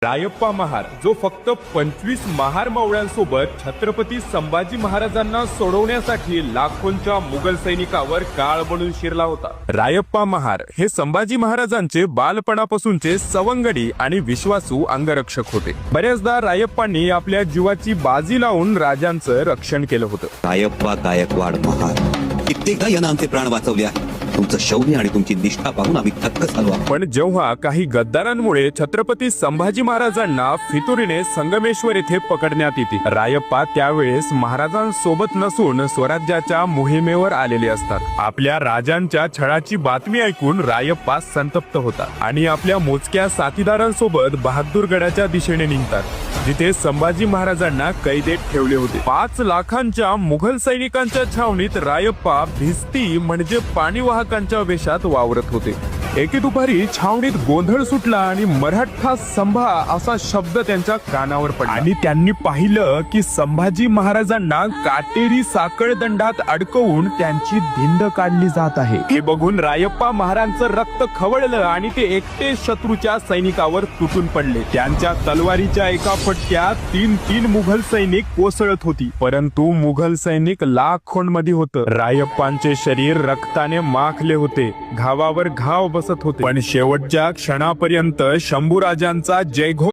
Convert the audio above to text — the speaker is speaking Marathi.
रायप्पा महार जो फक्त 25 महार मावळ्यांसोबत छत्रपती संभाजी महाराजांना सोडवण्यासाठी लाखोंच्या मुघल सैनिकावर काळ बनून शिरला होता। रायप्पा महार हे संभाजी महाराजांचे बालपणापासूनचे सवंगडी आणि विश्वासू अंगरक्षक होते। बऱ्याचदा रायप्पांनी आपल्या जीवाची बाजी लावून राजांचं रक्षण केलं होतं। रायप्पा गायकवाड महार कित्येकदा यानं आमचे प्राण वाचवले आहेत। तुमचं शौर्य आणि तुमची निष्ठा पाहून आम्ही थक्क झालो आहोत। पण जेव्हा काही गद्दारांमुळे छत्रपती संभाजी महाराजांना फितुरीने संगमेश्वर येथे पकडण्यात येते, रायप्पा त्यावेळेस महाराजांसोबत नसून स्वराज्याच्या मोहिमेवर आलेले असतात। आपल्या राजांच्या छळाची बातमी ऐकून रायप्पा संतप्त होता आणि आपल्या मोजक्या साथीदारांसोबत बहादूरगडाच्या दिशेने निघतात, जिथे संभाजी महाराजांना कैदेत ठेवले होते। 5 लाखांच्या मुघल सैनिकांच्या छावणीत रायप्पा भिस्ती म्हणजे पाणी वाहकांच्या वेशात वावरत होते। एके दुपारी छावणीत गोंधळ सुटला आणि मराठा संभा असा शब्द त्यांच्या कानावर पडला आणि त्यांनी पाहिलं की संभाजी महाराजांना काटेरी साखळदंडात अडकवून त्यांची धिंड काढली जात आहे। हे बघून रायप्पा महाराजांचं रक्त खवळलं आणि ते एकटे शत्रूच्या सैनिकावर तुटून पडले। त्यांच्या तलवारीच्या एका फटक्यात 3 मुघल सैनिक कोसळत होती, परंतु मुघल सैनिक लाखोंमध्ये होतं। रायप्पांचे शरीर रक्ताने माखले होते, घावावर घाव बसत होते, पण शेवटच्या क्षणापर्यंत शंभूराजांचा जयघोष